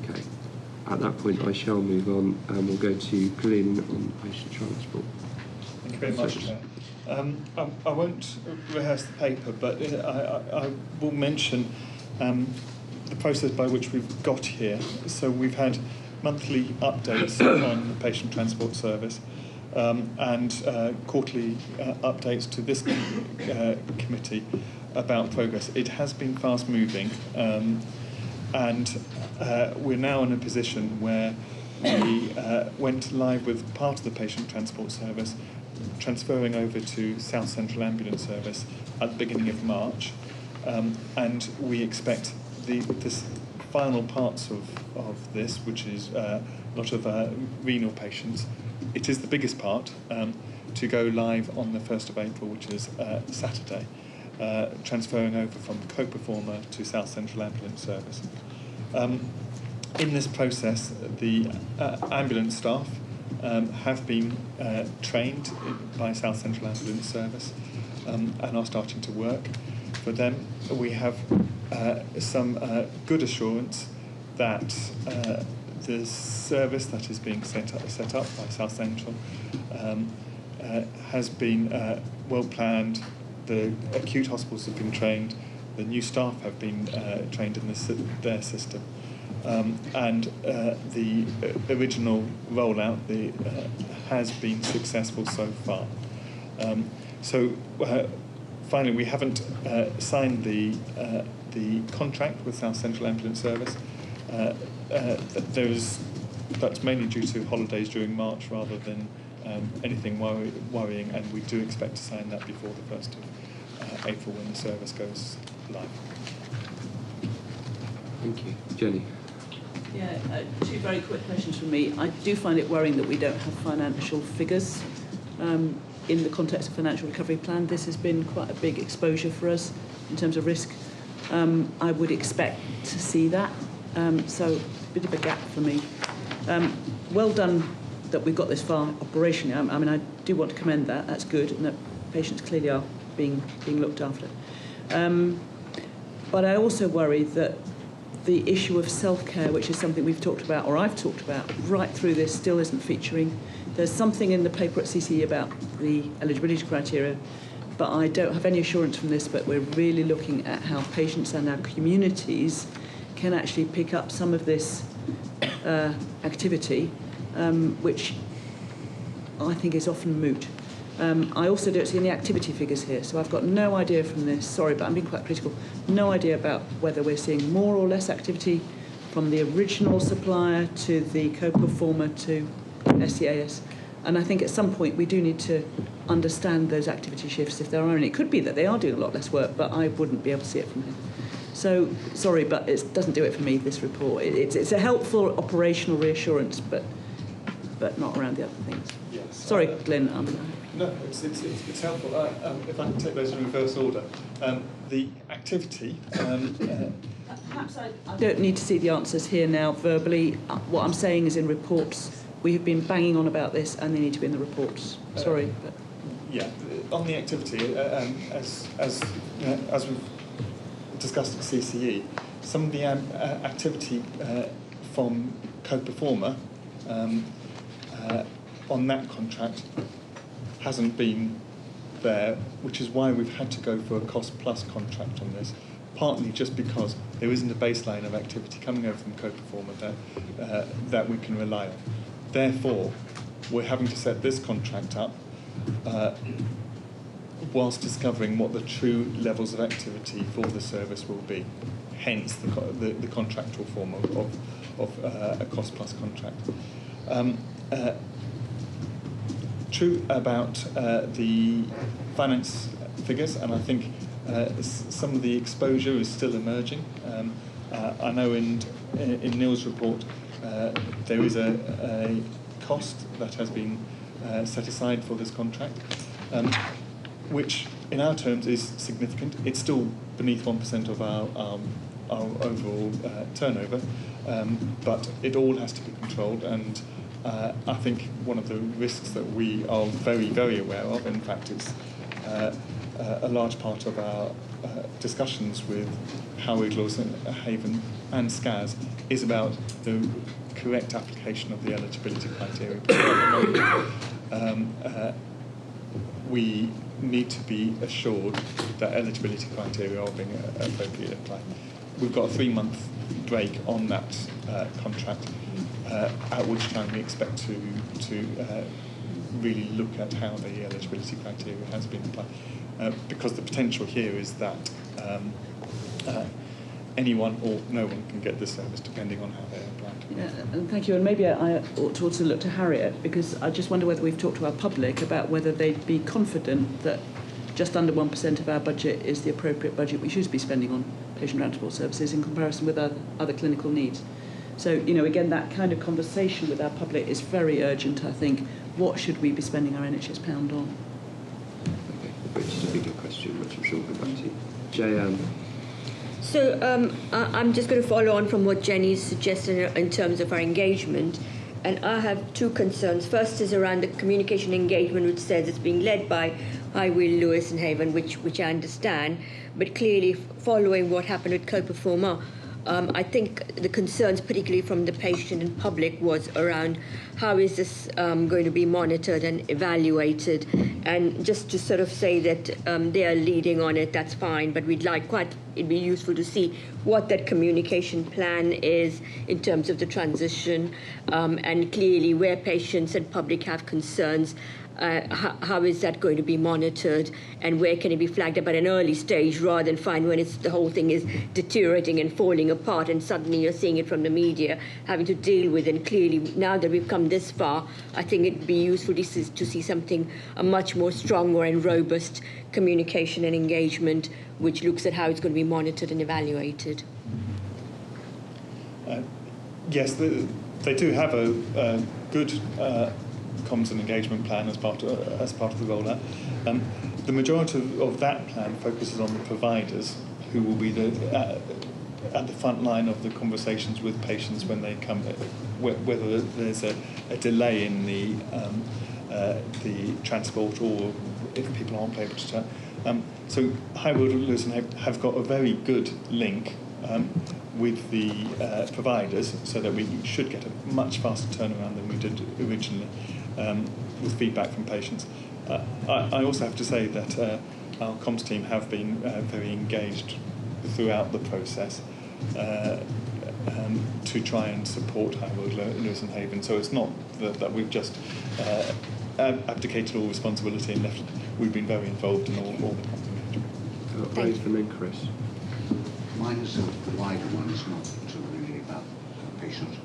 Okay. At that point, I shall move on, and we'll go to Glyn on patient transport. Thank you very much, Chair. I won't rehearse the paper, but I will mention the process by which we've got here. So we've had monthly updates on the patient transport service and quarterly updates to this committee about progress. It has been fast moving, and we're now in a position where we went live with part of the patient transport service, transferring over to South Central Ambulance Service at the beginning of March, and we expect this final parts of this, which is a lot of renal patients. It is the biggest part, to go live on the 1st of April, which is Saturday, transferring over from Co-Performer to South Central Ambulance Service. In this process, the ambulance staff have been trained by South Central Ambulance Service and are starting to work. For them, we have some good assurance that the service that is being set up by South Central has been well planned. The acute hospitals have been trained. The new staff have been trained in their system. And the original rollout has been successful so far. Finally, we haven't signed the contract with South Central Ambulance Service. That's mainly due to holidays during March rather than anything worrying, and we do expect to sign that before the 1st of April when the service goes live. Thank you. Jenny. Yeah, two very quick questions from me. I do find it worrying that we don't have financial figures in the context of financial recovery plan. This has been quite a big exposure for us in terms of risk. I would expect to see that, so a bit of a gap for me. Well done that we've got this far operationally. I mean, I do want to commend that. That's good, and that patients clearly are being looked after. But I also worry that the issue of self-care, which is something we've talked about, or I've talked about, right through this, still isn't featuring. There's something in the paper at CCE about the eligibility criteria, but I don't have any assurance from this, but we're really looking at how patients and our communities can actually pick up some of this activity, which I think is often moot. I also don't see any activity figures here, so I've got no idea from this, sorry, but I'm being quite critical, no idea about whether we're seeing more or less activity from the original supplier to the co-performer to SCAS. And I think at some point we do need to understand those activity shifts if there are any. It could be that they are doing a lot less work, but I wouldn't be able to see it from here. So, sorry, but it doesn't do it for me, this report. It's a helpful operational reassurance, but not around the other things. Yes. Sorry, Glyn. No, it's helpful. If I can take those in reverse order. The activity... Perhaps I don't need to see the answers here now verbally. What I'm saying is in reports. We have been banging on about this, and they need to be in the reports. Sorry. But. Yeah, on the activity, as we've discussed at CCE, some of the activity from Co-Performer on that contract hasn't been there, which is why we've had to go for a cost-plus contract on this, partly just because there isn't a baseline of activity coming over from Co-Performer that we can rely on. Therefore, we're having to set this contract up whilst discovering what the true levels of activity for the service will be, hence the contractual form of a cost-plus contract. True about the finance figures, and I think some of the exposure is still emerging. I know in Neil's report there is a cost that has been set aside for this contract, which in our terms is significant. It's still beneath 1% of our overall turnover, but it all has to be controlled, and I think one of the risks that we are very, very aware of, in fact it's a large part of our discussions with Howard, Lewisham, Haven and SCAS is about the correct application of the eligibility criteria. We need to be assured that eligibility criteria are being appropriately applied. We've got a 3-month break on that contract, at which time we expect to really look at how the eligibility criteria has been applied. Because the potential here is that anyone or no one can get this service depending on how they're applied. Yeah, and thank you. And maybe I ought to also look to Harriet, because I just wonder whether we've talked to our public about whether they'd be confident that just under 1% of our budget is the appropriate budget we should be spending on patient transport services in comparison with other clinical needs. So, you know, again, that kind of conversation with our public is very urgent, I think. What should we be spending our NHS pound on? Okay, which is a bigger question, which I'm sure we'll come back to. Jan. So I'm just going to follow on from what Jenny's suggested in terms of our engagement. And I have 2 concerns. First is around the communication engagement, which says it's being led by Highway, Lewis and Haven, which I understand. But clearly, following what happened with Coperforma, I think the concerns, particularly from the patient and public, was around how is this going to be monitored and evaluated. And just to sort of say that they are leading on it, that's fine, but it'd be useful to see what that communication plan is in terms of the transition, and clearly where patients and public have concerns, how is that going to be monitored, and where can it be flagged up at an early stage rather than find when the whole thing is deteriorating and falling apart and suddenly you're seeing it from the media, having to deal with it. And clearly, now that we've come this far, I think it'd be useful to see something, a much more stronger and robust communication and engagement, which looks at how it's going to be monitored and evaluated. Yes, they do have a good comms and engagement plan as part of the rollout. The majority of that plan focuses on the providers, who will be at the front line of the conversations with patients when they come, whether there's a delay in the transport or if people aren't able to turn. So Highwood and Lewis have got a very good link with the providers, so that we should get a much faster turnaround than we did originally, with feedback from patients. I also have to say that our comms team have been very engaged throughout the process to try and support Highwood, Lewis and Haven. So it's not that we've just abdicated all responsibility and left it. We've been very involved in all the comms. Rafe and then Chris. Mine is a wider one, it's not really about patients.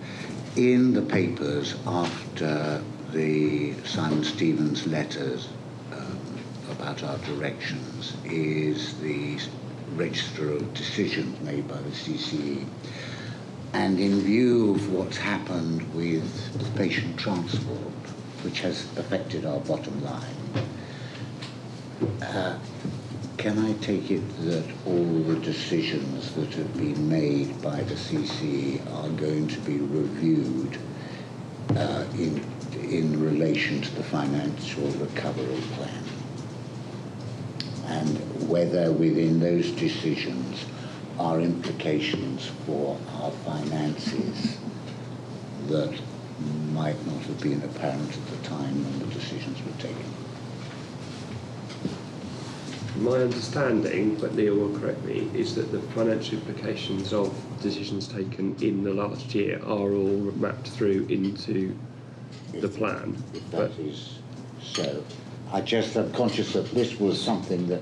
In the papers after the Simon Stevens letters about our directions is the register of decisions made by the CCE. And in view of what's happened with patient transport, which has affected our bottom line, can I take it that all the decisions that have been made by the CCE are going to be reviewed in relation to the financial recovery plan? And whether within those decisions are implications for our finances that might not have been apparent at the time when the decisions were taken? My understanding, but Neil will correct me, is that the financial implications of decisions taken in the last year are all mapped through into the plan. If that is so. I'm conscious that this was something that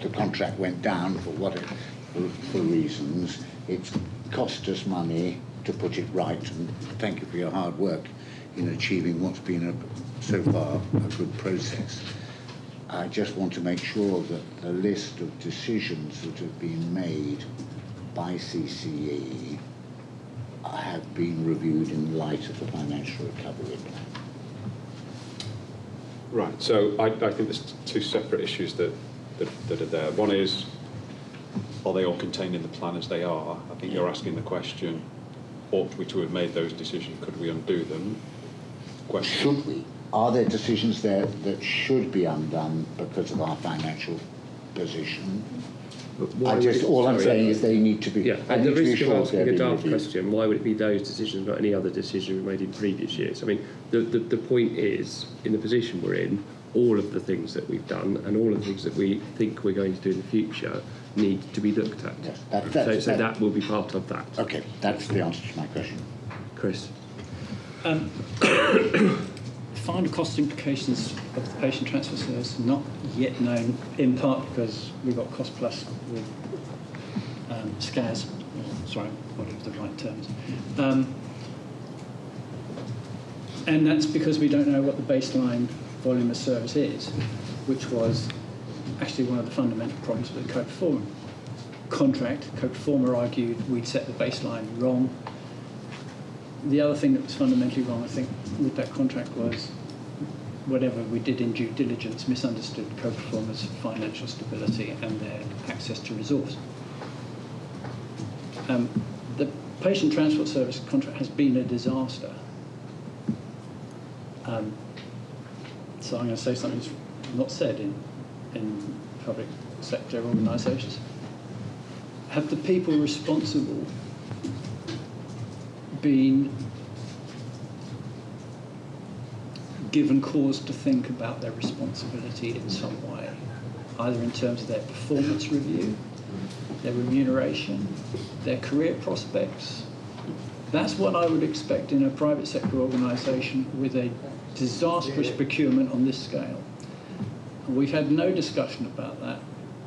the contract went down for reasons. It's cost us money to put it right, and thank you for your hard work in achieving what's been so far a good process. I just want to make sure that the list of decisions that have been made by CCE have been reviewed in light of the financial recovery plan. Right, so I think there's 2 separate issues that are there. One is, are they all contained in the plan as they are? I think you're asking the question, ought we to have made those decisions? Could we undo them? Should we? Are there decisions there that should be undone because of our financial position? But why would it- all I'm sorry. saying is they need to be. Yeah, I at need the to be risk of assured asking they're a being daft reviewed. question, why would it be those decisions, not any other decisions we made in previous years? I mean, the point is, in the position we're in, all of the things that we've done and all of the things that we think we're going to do in the future need to be looked at. Yes, So that will be part of that. Okay, that's the answer to my question. Chris? Final cost implications of the patient transfer service not yet known, in part because we've got cost plus with SCAS, sorry, whatever the right terms. And that's because we don't know what the baseline volume of service is, which was actually one of the fundamental problems with the co-performer contract. Co-performer argued we'd set the baseline wrong. The other thing that was fundamentally wrong, I think, with that contract was whatever we did in due diligence misunderstood co-performers' financial stability and their access to resource. The patient transport service contract has been a disaster. So I'm going to say something that's not said in public sector organisations. Have the people responsible been given cause to think about their responsibility in some way, either in terms of their performance review, their remuneration, their career prospects? That's what I would expect in a private sector organisation with a disastrous procurement on this scale. And we've had no discussion about that.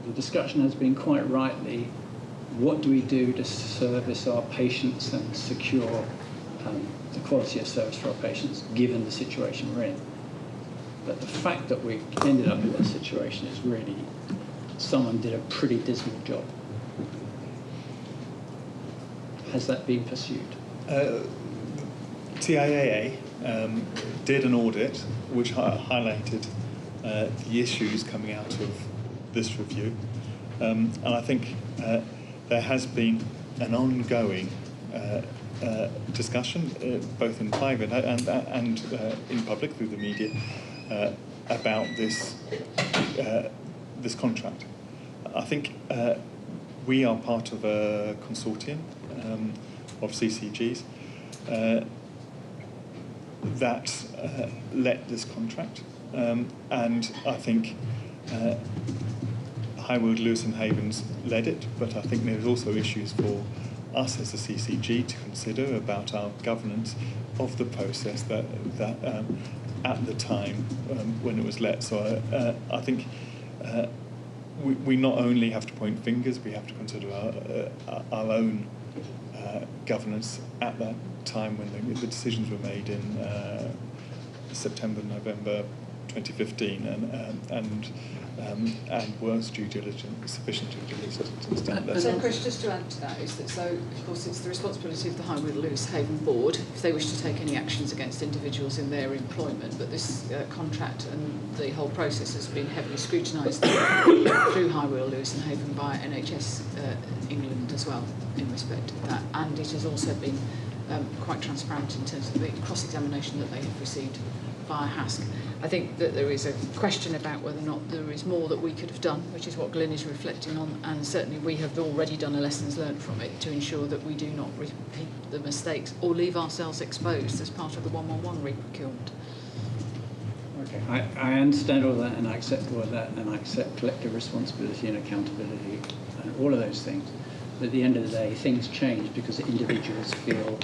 The discussion has been quite rightly, what do we do to service our patients and secure the quality of service for our patients, given the situation we're in? But the fact that we ended up in this situation is really, someone did a pretty dismal job. Has that been pursued? TIAA did an audit which highlighted the issues coming out of this review, and I think there has been an ongoing discussion, both in private and in public through the media, about this contract. I think we are part of a consortium of CCGs that let this contract, and I think Highwood, Lewis and Havens led it, but I think there's also issues for us as a CCG to consider about our governance of the process that at the time when it was let. So I think we not only have to point fingers, we have to consider our own governance at that time when the decisions were made in September, November 2015, and was sufficient due diligence done. So, Chris, just to add to that is that, so of course it's the responsibility of the Highwood Lewis Haven board if they wish to take any actions against individuals in their employment, but this contract and the whole process has been heavily scrutinised through Highwood Lewis and Haven by NHS England as well in respect of that, and it has also been quite transparent in terms of the cross-examination that they have received via HASC. I think that there is a question about whether or not there is more that we could have done, which is what Glyn is reflecting on, and certainly we have already done a lessons learned from it to ensure that we do not repeat the mistakes or leave ourselves exposed as part of the 111 re-procurement. Okay, I understand all that, and I accept all of that, and I accept collective responsibility and accountability and all of those things. But at the end of the day, things change because individuals feel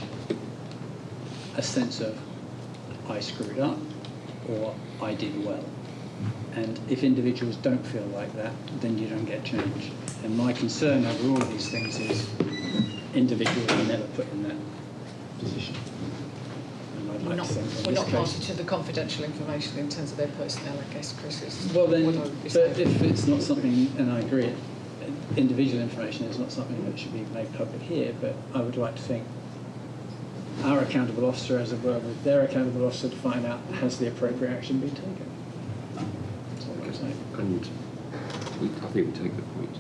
a sense of, I screwed up, or I did well. And if individuals don't feel like that, then you don't get change. And my concern over all of these things is individuals are never put in that position. And I'd like to think in We're this not party case, to the confidential information in terms of their personnel, I guess, Chris. Is well then, what I would be but saying. if it's not something, and I agree, individual information is not something that should be made public here, but I would like to think our accountable officer has a word with their accountable officer to find out, has the appropriate action been taken? That's all I'm saying. And I think we take the point.